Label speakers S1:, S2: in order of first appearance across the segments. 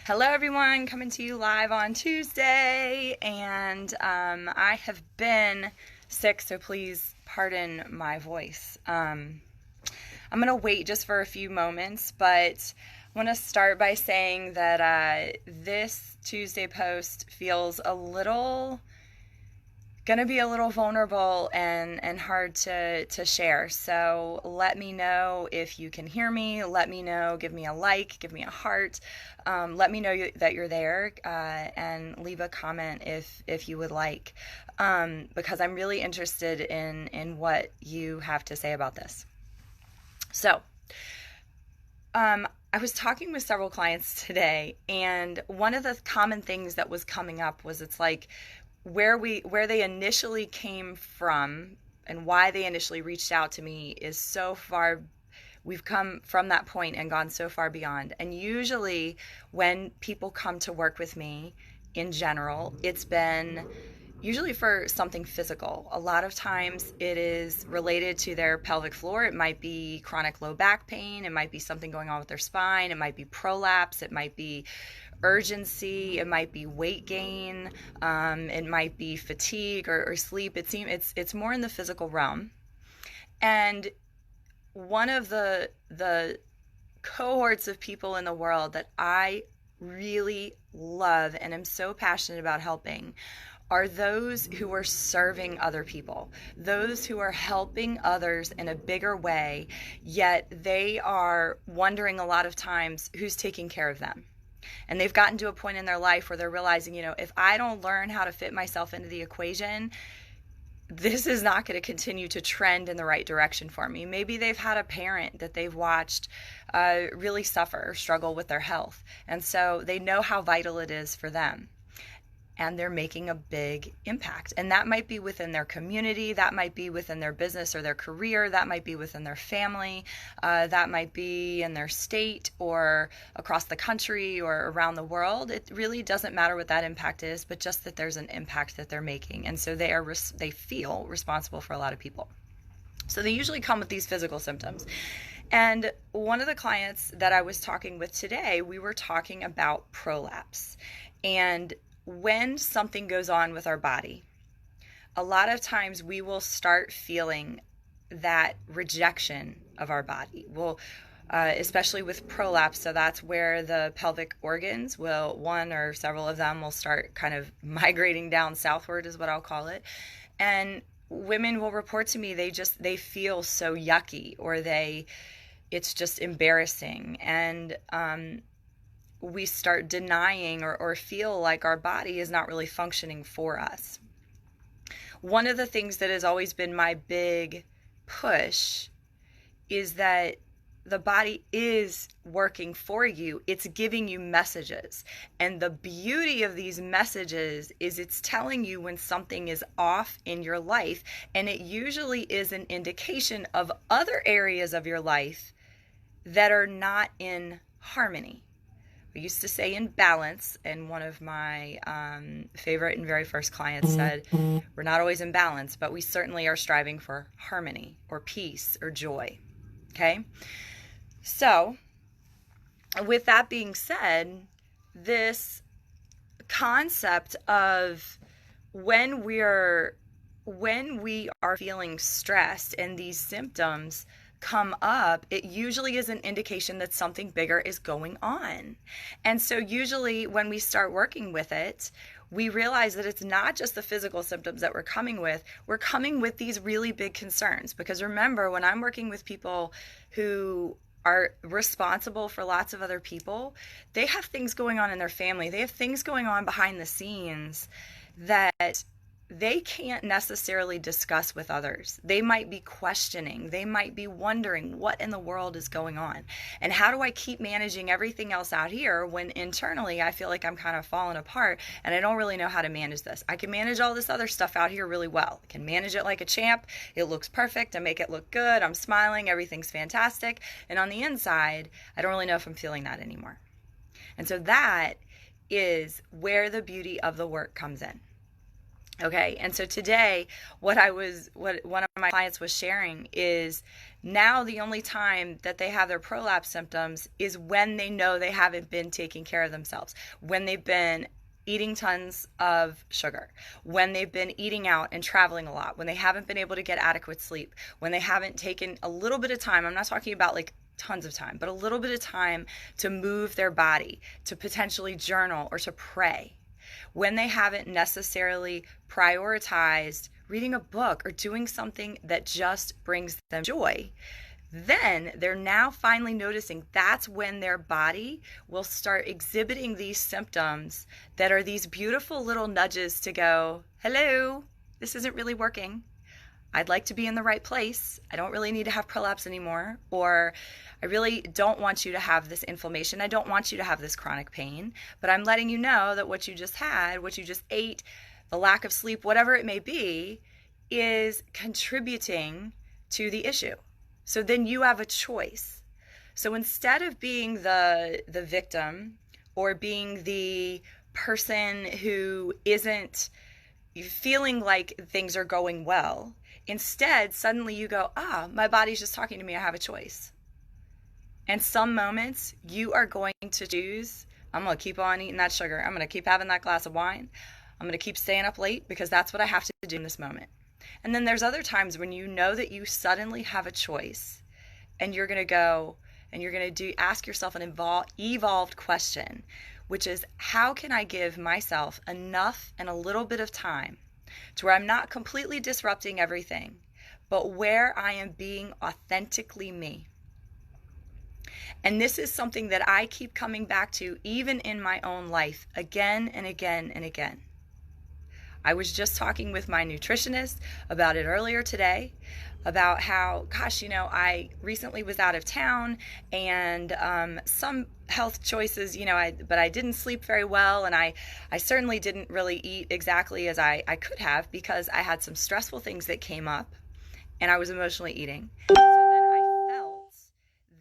S1: Hello, everyone, coming to you live on Tuesday, and I have been sick, so please pardon my voice. I'm going to wait just for a few moments, but I want to start by saying that this Tuesday post feels going to be a little vulnerable and hard to share. So let me know if you can hear me. Let me know. Give me a like. Give me a heart. Let me know that you're there, and leave a comment if you would like, because I'm really interested in what you have to say about this. So, I was talking with several clients today, and one of the common things that was coming up was it's like where they initially came from and why they initially reached out to me is so far. We've come from that point and gone so far beyond. And usually when people come to work with me in general, it's been usually for something physical. A lot of times it is related to their pelvic floor. It might be chronic low back pain. It might be something going on with their spine. It might be prolapse. It might be urgency. It might be weight gain. It might be fatigue or sleep. It's more in the physical realm. And one of the cohorts of people in the world that I really love and am so passionate about helping are those who are serving other people, those who are helping others in a bigger way, yet they are wondering a lot of times who's taking care of them. And they've gotten to a point in their life where they're realizing, if I don't learn how to fit myself into the equation, this is not going to continue to trend in the right direction for me. Maybe they've had a parent that they've watched really suffer or struggle with their health. And so they know how vital it is for them. And they're making a big impact. And that might be within their community, that might be within their business or their career, that might be within their family, that might be in their state or across the country or around the world. It really doesn't matter what that impact is, but just that there's an impact that they're making. And so they feel responsible for a lot of people. So they usually come with these physical symptoms. And one of the clients that I was talking with today, we were talking about prolapse. And when something goes on with our body, a lot of times we will start feeling that rejection of our body. Especially with prolapse, so that's where the pelvic organs one or several of them will start kind of migrating down southward, is what I'll call it. And women will report to me they feel so yucky, or it's just embarrassing. And we start denying or feel like our body is not really functioning for us. One of the things that has always been my big push is that the body is working for you. It's giving you messages. And the beauty of these messages is it's telling you when something is off in your life, and it usually is an indication of other areas of your life that are not in harmony. We used to say in balance, and one of my favorite and very first clients said, we're not always in balance, but we certainly are striving for harmony or peace or joy. Okay? So, with that being said, this concept of when we are feeling stressed and these symptoms come up, it usually is an indication that something bigger is going on. And so usually when we start working with it, we realize that it's not just the physical symptoms that we're coming with these really big concerns. Because remember, when I'm working with people who are responsible for lots of other people, they have things going on in their family. They have things going on behind the scenes that they can't necessarily discuss with others. They might be questioning. They might be wondering what in the world is going on. And how do I keep managing everything else out here when internally I feel like I'm kind of falling apart and I don't really know how to manage this? I can manage all this other stuff out here really well. I can manage it like a champ. It looks perfect. I make it look good. I'm smiling. Everything's fantastic. And on the inside, I don't really know if I'm feeling that anymore. And so that is where the beauty of the work comes in. Okay, and so today, one of my clients was sharing is now the only time that they have their prolapse symptoms is when they know they haven't been taking care of themselves, when they've been eating tons of sugar, when they've been eating out and traveling a lot, when they haven't been able to get adequate sleep, when they haven't taken a little bit of time. I'm not talking about like tons of time, but a little bit of time to move their body, to potentially journal or to pray, when they haven't necessarily prioritized reading a book or doing something that just brings them joy. Then they're now finally noticing that's when their body will start exhibiting these symptoms that are these beautiful little nudges to go, hello, this isn't really working. I'd like to be in the right place. I don't really need to have prolapse anymore. Or I really don't want you to have this inflammation. I don't want you to have this chronic pain. But I'm letting you know that what you just had, what you just ate, the lack of sleep, whatever it may be, is contributing to the issue. So then you have a choice. So instead of being the victim or being the person who isn't feeling like things are going well, instead, suddenly you go, my body's just talking to me. I have a choice. And some moments you are going to choose, I'm going to keep on eating that sugar. I'm going to keep having that glass of wine. I'm going to keep staying up late because that's what I have to do in this moment. And then there's other times when you know that you suddenly have a choice and you're going to go and you're going to ask yourself an evolved question, which is, how can I give myself enough and a little bit of time to where I'm not completely disrupting everything, but where I am being authentically me? And this is something that I keep coming back to even in my own life again and again and again. I was just talking with my nutritionist about it earlier today, about how, I recently was out of town and some health choices, but I didn't sleep very well, and I certainly didn't really eat exactly as I could have because I had some stressful things that came up and I was emotionally eating. And so then I felt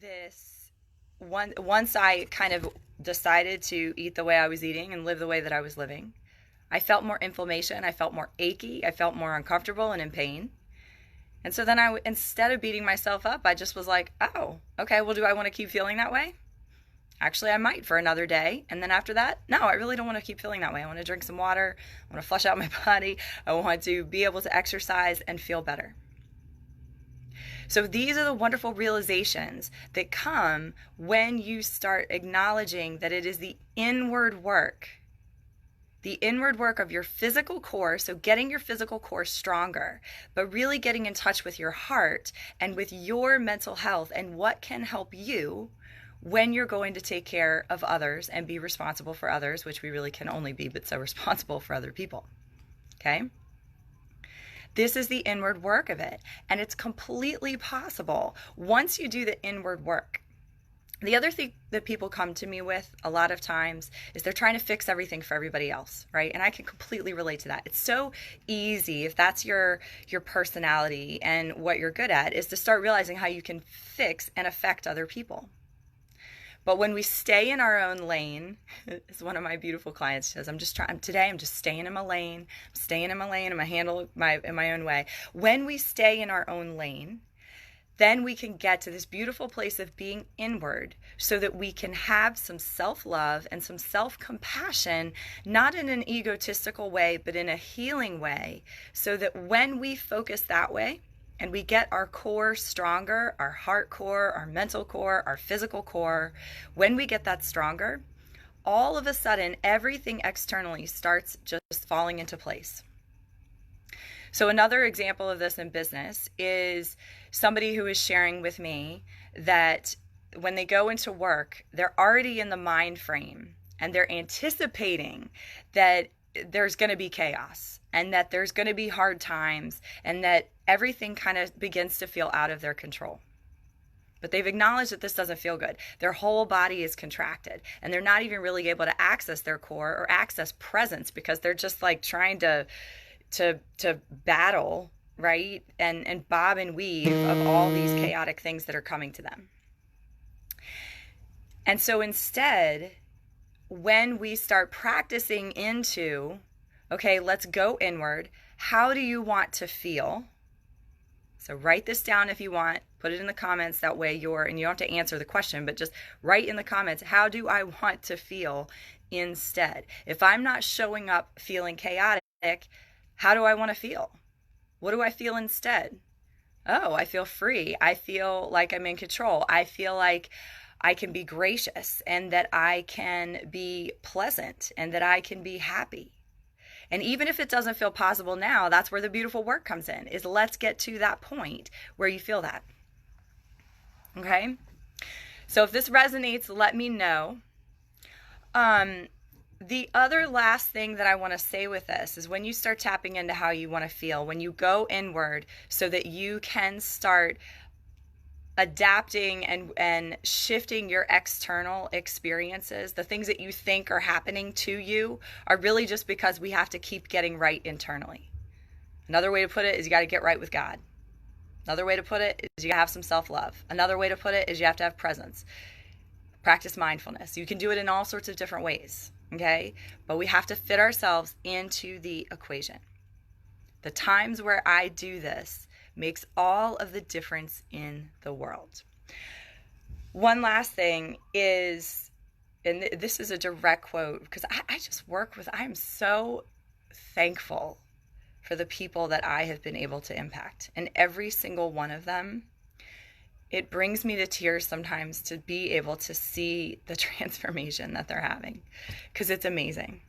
S1: this, once I kind of decided to eat the way I was eating and live the way that I was living, I felt more inflammation, I felt more achy, I felt more uncomfortable and in pain. And so then instead of beating myself up, I just was like, oh, okay, well, do I want to keep feeling that way? Actually, I might for another day. And then after that, no, I really don't want to keep feeling that way. I want to drink some water. I want to flush out my body. I want to be able to exercise and feel better. So these are the wonderful realizations that come when you start acknowledging that it is the inward work of your physical core, so getting your physical core stronger, but really getting in touch with your heart and with your mental health and what can help you when you're going to take care of others and be responsible for others, which we really can only be but so responsible for other people. Okay? This is the inward work of it, and it's completely possible once you do the inward work. The other thing that people come to me with a lot of times is they're trying to fix everything for everybody else, right? And I can completely relate to that. It's so easy, if that's your personality and what you're good at, is to start realizing how you can fix and affect other people. But when we stay in our own lane, as one of my beautiful clients says, I'm just staying in my lane. I'm staying in my lane. I'm going to handle it in my own way. When we stay in our own lane, then we can get to this beautiful place of being inward so that we can have some self-love and some self-compassion, not in an egotistical way, but in a healing way, so that when we focus that way and we get our core stronger, our heart core, our mental core, our physical core, when we get that stronger, all of a sudden everything externally starts just falling into place. So another example of this in business is somebody who is sharing with me that when they go into work, they're already in the mind frame and they're anticipating that there's going to be chaos and that there's going to be hard times and that everything kind of begins to feel out of their control. But they've acknowledged that this doesn't feel good. Their whole body is contracted and they're not even really able to access their core or access presence because they're just like trying to battle, right? And bob and weave of all these chaotic things that are coming to them. And so instead, when we start practicing into, okay, let's go inward. How do you want to feel? So write this down if you want. Put it in the comments. That way and you don't have to answer the question, but just write in the comments, how do I want to feel instead? If I'm not showing up feeling chaotic, how do I want to feel? What do I feel instead? Oh, I feel free. I feel like I'm in control. I feel like I can be gracious and that I can be pleasant and that I can be happy. And even if it doesn't feel possible now, that's where the beautiful work comes in, is let's get to that point where you feel that. Okay? So if this resonates, let me know. The other last thing that I want to say with this is when you start tapping into how you want to feel, when you go inward so that you can start adapting and shifting your external experiences, the things that you think are happening to you are really just because we have to keep getting right internally. Another way to put it is you got to get right with God. Another way to put it is you have some self-love. Another way to put it is you have to have presence. Practice mindfulness. You can do it in all sorts of different ways, okay? But we have to fit ourselves into the equation. The times where I do this makes all of the difference in the world. One last thing is, and this is a direct quote, because I just work with, I'm so thankful for the people that I have been able to impact. And every single one of them, it brings me to tears sometimes to be able to see the transformation that they're having, because it's amazing.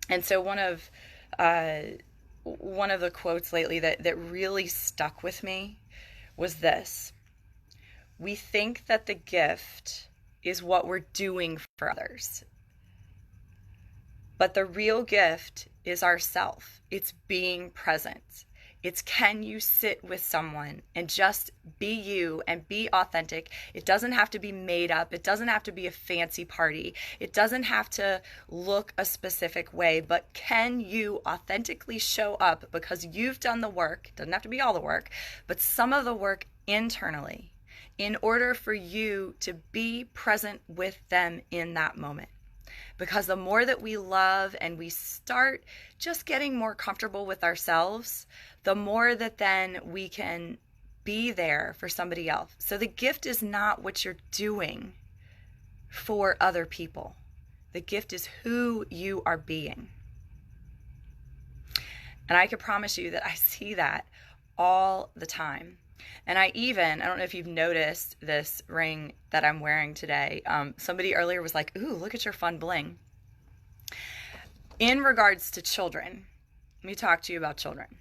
S1: And so one of the quotes lately that really stuck with me was this: we think that the gift is what we're doing for others, but the real gift is ourself. It's being present. It's, can you sit with someone and just be you and be authentic? It doesn't have to be made up. It doesn't have to be a fancy party. It doesn't have to look a specific way, but can you authentically show up because you've done the work? It doesn't have to be all the work, but some of the work internally in order for you to be present with them in that moment. Because the more that we love and we start just getting more comfortable with ourselves, the more that then we can be there for somebody else. So the gift is not what you're doing for other people. The gift is who you are being. And I can promise you that I see that all the time. And I don't know if you've noticed this ring that I'm wearing today. Somebody earlier was like, ooh, look at your fun bling. In regards to children, let me talk to you about children.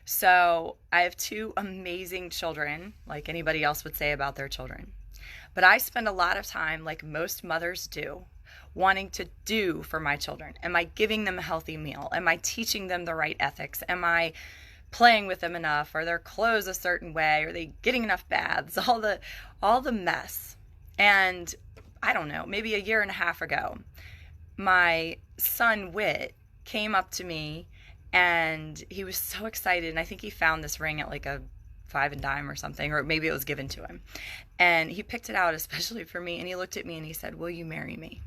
S1: So I have two amazing children, like anybody else would say about their children. But I spend a lot of time, like most mothers do, wanting to do for my children. Am I giving them a healthy meal? Am I teaching them the right ethics? Am I playing with them enough? Are their clothes a certain way? Are they getting enough baths? All the mess. And I don't know, maybe a year and a half ago, my son Whit came up to me and he was so excited. And I think he found this ring at like a five and dime or something, or maybe it was given to him. And he picked it out especially for me. And he looked at me and he said, will you marry me?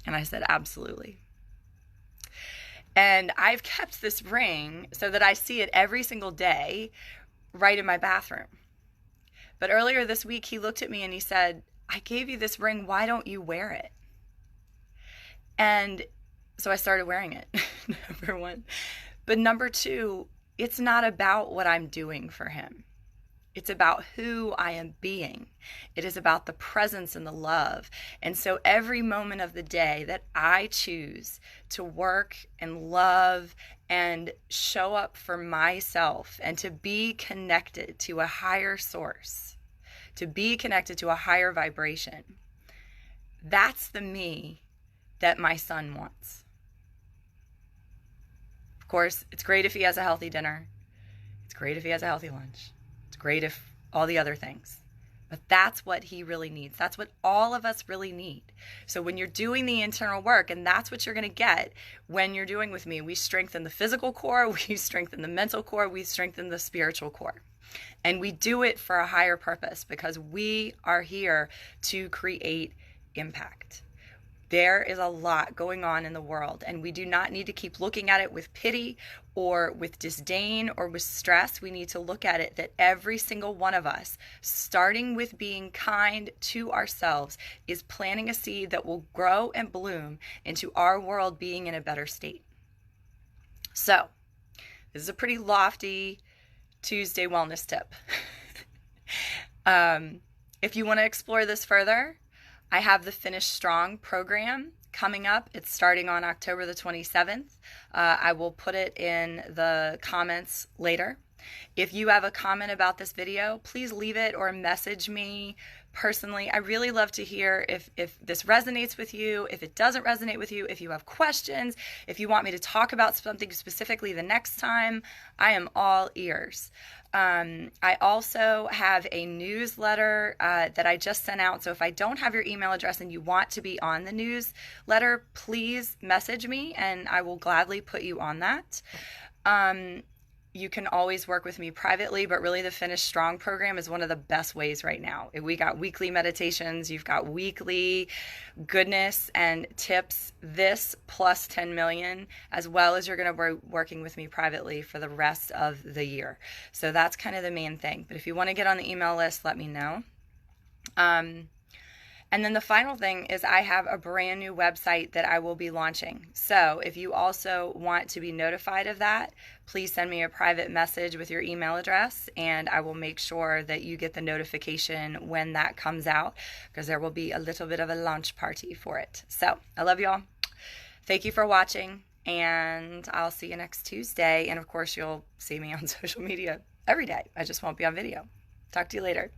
S1: And I said, absolutely. And I've kept this ring so that I see it every single day right in my bathroom. But earlier this week, he looked at me and he said, I gave you this ring. Why don't you wear it? And so I started wearing it, number one. But number two, it's not about what I'm doing for him. It's about who I am being. It is about the presence and the love. And so every moment of the day that I choose to work and love and show up for myself and to be connected to a higher source, to be connected to a higher vibration, that's the me that my son wants. Of course, it's great if he has a healthy dinner. It's great if he has a healthy lunch. Great if all the other things, but that's what he really needs. That's what all of us really need. So when you're doing the internal work, and that's what you're going to get when you're doing with me, we strengthen the physical core, we strengthen the mental core, we strengthen the spiritual core. And we do it for a higher purpose because we are here to create impact. There is a lot going on in the world, and we do not need to keep looking at it with pity or with disdain or with stress. We need to look at it that every single one of us, starting with being kind to ourselves, is planting a seed that will grow and bloom into our world being in a better state. So, this is a pretty lofty Tuesday wellness tip. If you want to explore this further, I have the Finish Strong program coming up. It's starting on October the 27th. I will put it in the comments later. If you have a comment about this video, please leave it or message me personally. I really love to hear if this resonates with you, if it doesn't resonate with you, if you have questions, if you want me to talk about something specifically the next time. I am all ears. I also have a newsletter that I just sent out. So if I don't have your email address and you want to be on the newsletter, please message me and I will gladly put you on that. You can always work with me privately, but really the Finish Strong program is one of the best ways right now. We got weekly meditations, you've got weekly goodness and tips, this plus 10 million, as well as you're going to be working with me privately for the rest of the year. So that's kind of the main thing. But if you want to get on the email list, let me know. And then the final thing is I have a brand new website that I will be launching. So if you also want to be notified of that, please send me a private message with your email address and I will make sure that you get the notification when that comes out, because there will be a little bit of a launch party for it. So I love y'all. Thank you for watching and I'll see you next Tuesday. And of course, you'll see me on social media every day. I just won't be on video. Talk to you later.